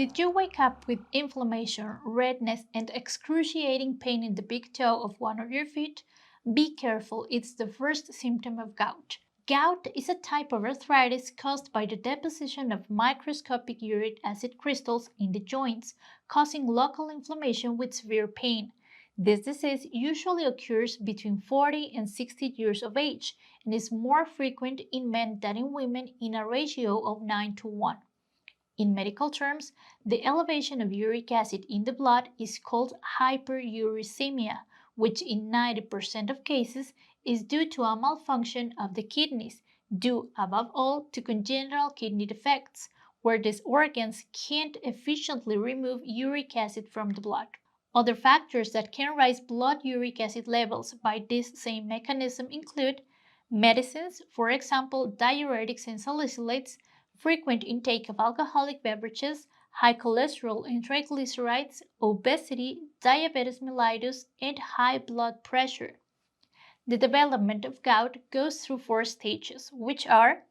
Did you wake up with inflammation, redness, and excruciating pain in the big toe of one of your feet? Be careful, it's the first symptom of gout. Gout is a type of arthritis caused by the deposition of microscopic uric acid crystals in the joints, causing local inflammation with severe pain. This disease usually occurs between 40 and 60 years of age and is more frequent in men than in women in a ratio of 9:1. In medical terms, the elevation of uric acid in the blood is called hyperuricemia, which in 90% of cases is due to a malfunction of the kidneys, due above all to congenital kidney defects, where these organs can't efficiently remove uric acid from the blood. Other factors that can raise blood uric acid levels by this same mechanism include medicines, for example diuretics and salicylates, frequent intake of alcoholic beverages, high cholesterol and triglycerides, obesity, diabetes mellitus, and high blood pressure. The development of gout goes through 4 stages, which are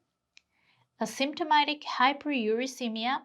asymptomatic hyperuricemia,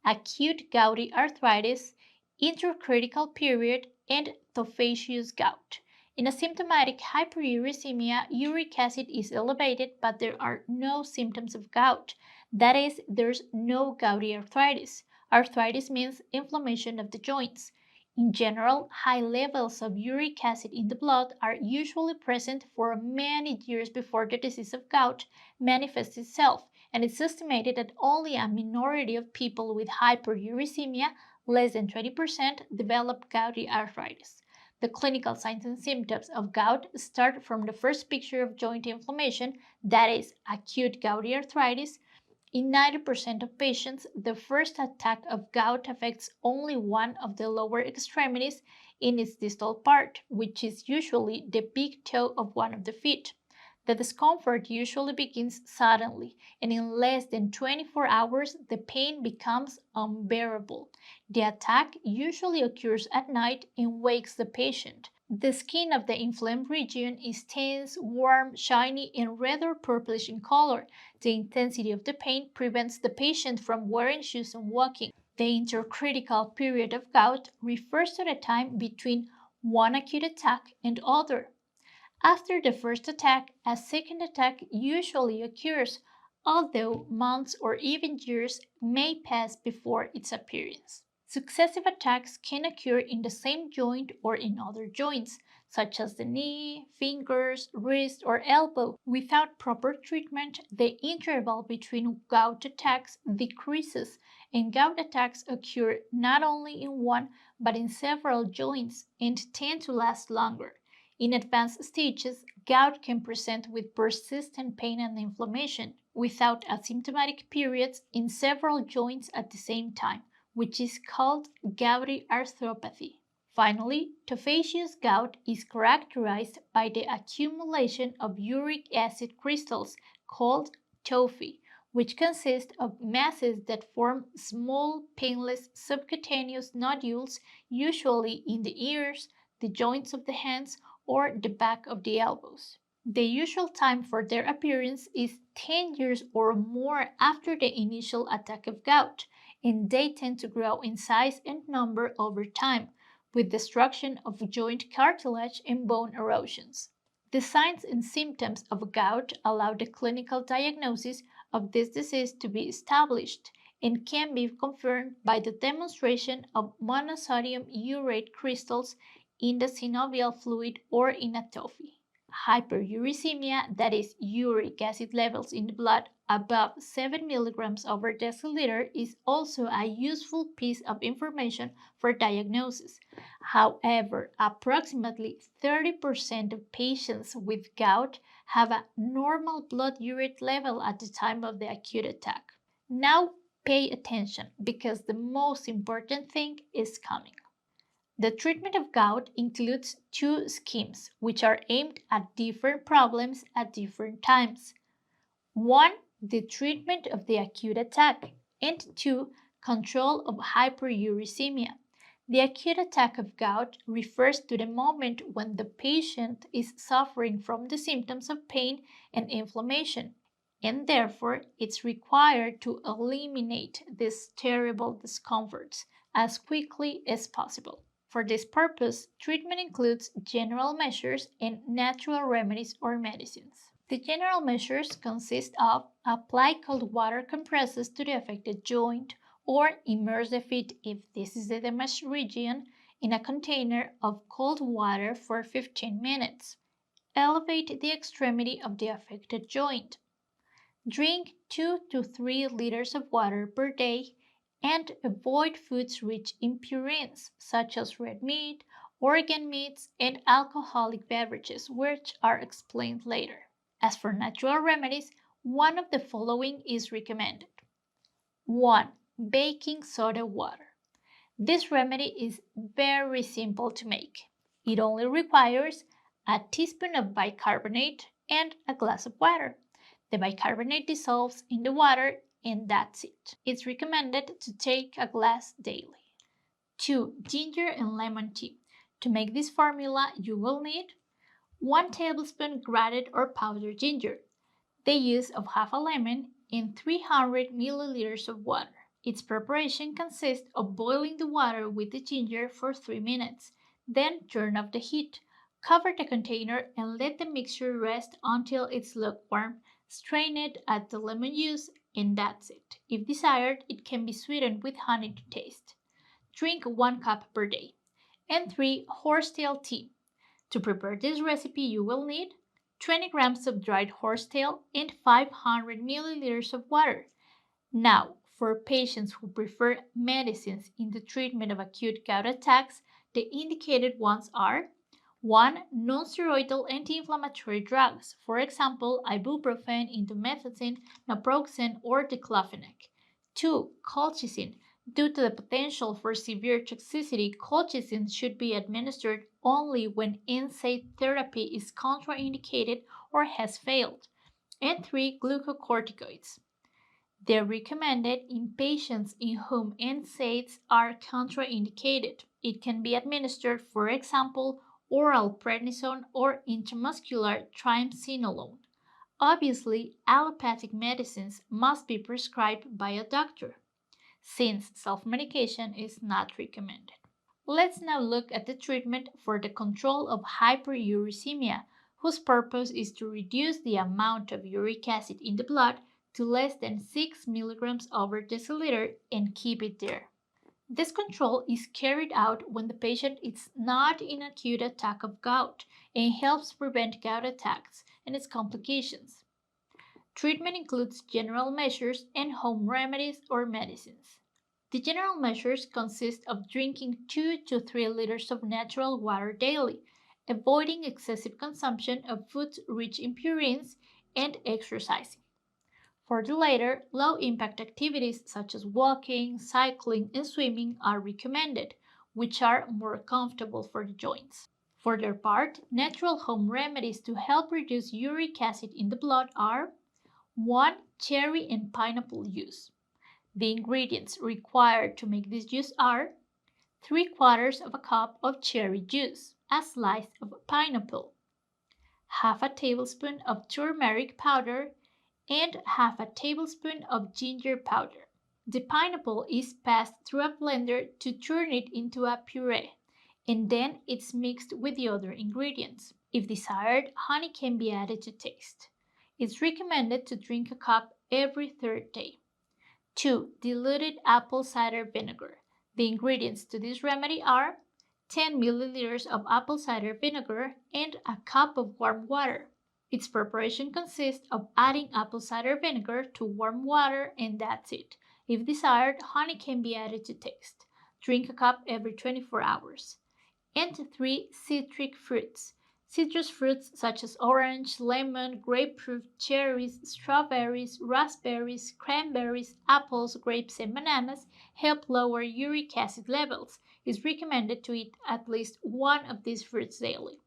acute gouty arthritis, intercritical period, and tophaceous gout. In asymptomatic hyperuricemia, uric acid is elevated, but there are no symptoms of gout. That is, there's no gouty arthritis. Arthritis means inflammation of the joints. In general, high levels of uric acid in the blood are usually present for many years before the disease of gout manifests itself, and it's estimated that only a minority of people with hyperuricemia, less than 20%, develop gouty arthritis. The clinical signs and symptoms of gout start from the first picture of joint inflammation, that is, acute gouty arthritis. In 90% of patients, the first attack of gout affects only one of the lower extremities in its distal part, which is usually the big toe of one of the feet. The discomfort usually begins suddenly, and in less than 24 hours, the pain becomes unbearable. The attack usually occurs at night and wakes the patient. The skin of the inflamed region is tense, warm, shiny, and rather purplish in color. The intensity of the pain prevents the patient from wearing shoes and walking. The intercritical period of gout refers to the time between one acute attack and other. After the first attack, a second attack usually occurs, although months or even years may pass before its appearance. Successive attacks can occur in the same joint or in other joints, such as the knee, fingers, wrist, or elbow. Without proper treatment, the interval between gout attacks decreases, and gout attacks occur not only in one but in several joints and tend to last longer. In advanced stages, gout can present with persistent pain and inflammation without asymptomatic periods in several joints at the same time, which is called gouty arthropathy. Finally, tophaceous gout is characterized by the accumulation of uric acid crystals called tophi, which consist of masses that form small, painless subcutaneous nodules, usually in the ears, the joints of the hands, or the back of the elbows. The usual time for their appearance is 10 years or more after the initial attack of gout, and they tend to grow in size and number over time, with destruction of joint cartilage and bone erosions. The signs and symptoms of gout allow the clinical diagnosis of this disease to be established and can be confirmed by the demonstration of monosodium urate crystals in the synovial fluid or in a tophi. Hyperuricemia, that is, uric acid levels in the blood above 7 milligrams over deciliter, is also a useful piece of information for diagnosis. However, approximately 30% of patients with gout have a normal blood urate level at the time of the acute attack. Now pay attention, because the most important thing is coming. The treatment of gout includes 2 schemes, which are aimed at different problems at different times. 1. The treatment of the acute attack, and 2. Control of hyperuricemia. The acute attack of gout refers to the moment when the patient is suffering from the symptoms of pain and inflammation. and therefore it's required to eliminate these terrible discomforts as quickly as possible. For this purpose, treatment includes general measures and natural remedies or medicines. The general measures consist of apply cold water compresses to the affected joint or immerse the feet if this is the damaged region in a container of cold water for 15 minutes. Elevate the extremity of the affected joint. Drink 2 to 3 liters of water per day and avoid foods rich in purines such as red meat, organ meats, and alcoholic beverages, which are explained later. As for natural remedies, one of the following is recommended. 1. Baking soda water. This remedy is very simple to make. It only requires a teaspoon of bicarbonate and a glass of water. The bicarbonate dissolves in the water and that's it. It's recommended to take a glass daily. 2. Ginger and lemon tea. To make this formula, you will need 1 tablespoon grated or powdered ginger, the use of half a lemon in 300 milliliters of water. Its preparation consists of boiling the water with the ginger for 3 minutes, then turn off the heat. Cover the container and let the mixture rest until it's lukewarm. Strain it, add the lemon juice, and that's it. If desired, it can be sweetened with honey to taste. Drink 1 cup per day. And 3. Horsetail tea. To prepare this recipe, you will need 20 grams of dried horsetail and 500 milliliters of water. Now, for patients who prefer medicines in the treatment of acute gout attacks, the indicated ones are 1. Non-steroidal anti-inflammatory drugs, for example, ibuprofen, indomethacin, naproxen, or diclofenac. 2. Colchicine. Due to the potential for severe toxicity, colchicine should be administered only when NSAID therapy is contraindicated or has failed. And 3. Glucocorticoids. They're recommended in patients in whom NSAIDs are contraindicated. It can be administered, for example, oral prednisone or intramuscular triamcinolone. Obviously, allopathic medicines must be prescribed by a doctor, since self-medication is not recommended. Let's now look at the treatment for the control of hyperuricemia, whose purpose is to reduce the amount of uric acid in the blood to less than 6 milligrams over deciliter and keep it there. This control is carried out when the patient is not in acute attack of gout and helps prevent gout attacks and its complications. Treatment includes general measures and home remedies or medicines. The general measures consist of drinking 2 to 3 liters of natural water daily, avoiding excessive consumption of foods rich in purines, and exercising. For the latter, low-impact activities such as walking, cycling, and swimming are recommended, which are more comfortable for the joints. For their part, natural home remedies to help reduce uric acid in the blood are 1. Cherry and pineapple juice. The ingredients required to make this juice are 3/4 of a cup of cherry juice, a slice of pineapple, half a tablespoon of turmeric powder, and half a tablespoon of ginger powder. The pineapple is passed through a blender to turn it into a puree, and then it's mixed with the other ingredients. If desired, honey can be added to taste. It's recommended to drink a cup every third day. 2. Diluted apple cider vinegar. The ingredients to this remedy are 10 milliliters of apple cider vinegar and a cup of warm water. Its preparation consists of adding apple cider vinegar to warm water and that's it. If desired, honey can be added to taste. Drink a cup every 24 hours. And 3. Citric fruits. Citrus fruits such as orange, lemon, grapefruit, cherries, strawberries, raspberries, cranberries, apples, grapes, and bananas help lower uric acid levels. It's recommended to eat at least one of these fruits daily.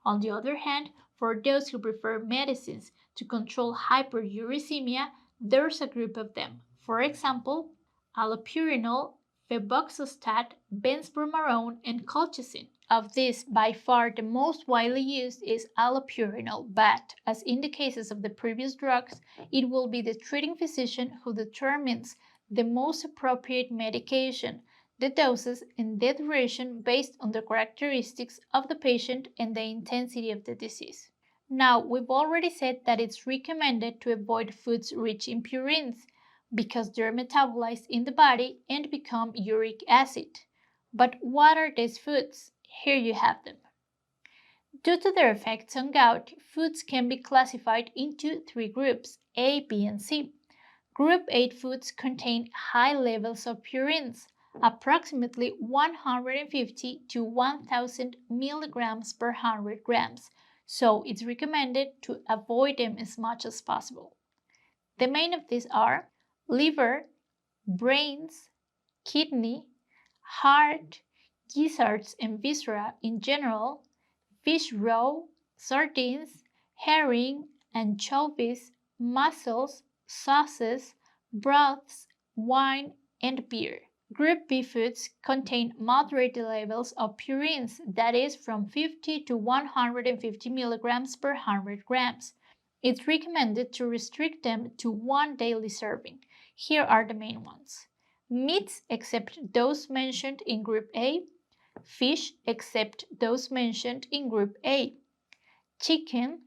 On the other hand, for those who prefer medicines to control hyperuricemia, there's a group of them. For example, allopurinol, febuxostat, benzbromarone, and colchicine. Of these, by far the most widely used is allopurinol, but as in the cases of the previous drugs, it will be the treating physician who determines the most appropriate medication, the doses, and the duration based on the characteristics of the patient and the intensity of the disease. Now, we've already said that it's recommended to avoid foods rich in purines because they're metabolized in the body and become uric acid. But what are these foods? Here you have them. Due to their effects on gout, foods can be classified into three groups, A, B, and C. Group A foods contain high levels of purines, approximately 150 to 1000 milligrams per 100 grams, so it's recommended to avoid them as much as possible. The main of these are liver, brains, kidney, heart, gizzards and viscera in general, fish roe, sardines, herring, anchovies, mussels, sauces, broths, wine, and beer. Group B foods contain moderate levels of purines, that is from 50 to 150 milligrams per 100 grams. It's recommended to restrict them to one daily serving. Here are the main ones. Meats except those mentioned in Group A, fish except those mentioned in Group A, chicken,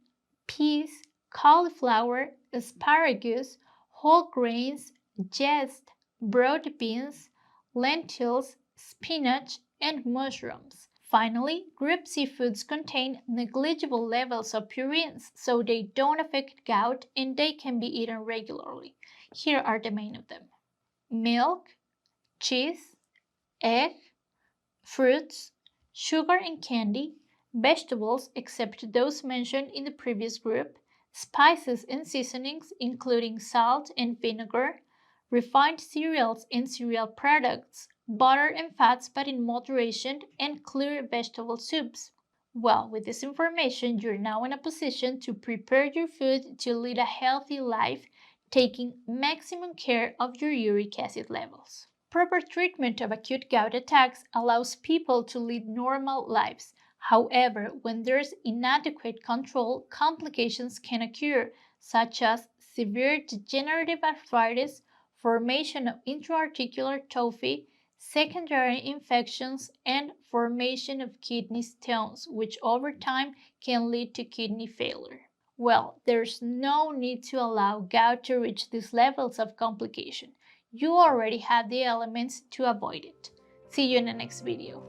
peas, cauliflower, asparagus, whole grains, zest, broad beans, lentils, spinach, and mushrooms. Finally, group C foods contain negligible levels of purines, so they don't affect gout and they can be eaten regularly. Here are the main of them: milk, cheese, egg, fruits, sugar and candy, vegetables except those mentioned in the previous group, spices and seasonings including salt and vinegar, refined cereals and cereal products, butter and fats but in moderation, and clear vegetable soups. Well, with this information, you're now in a position to prepare your food to lead a healthy life, taking maximum care of your uric acid levels. Proper treatment of acute gout attacks allows people to lead normal lives. However, when there's inadequate control, complications can occur, such as severe degenerative arthritis, formation of intra-articular tophi, secondary infections, and formation of kidney stones, which over time can lead to kidney failure. Well, there's no need to allow gout to reach these levels of complication. You already have the elements to avoid it. See you in the next video.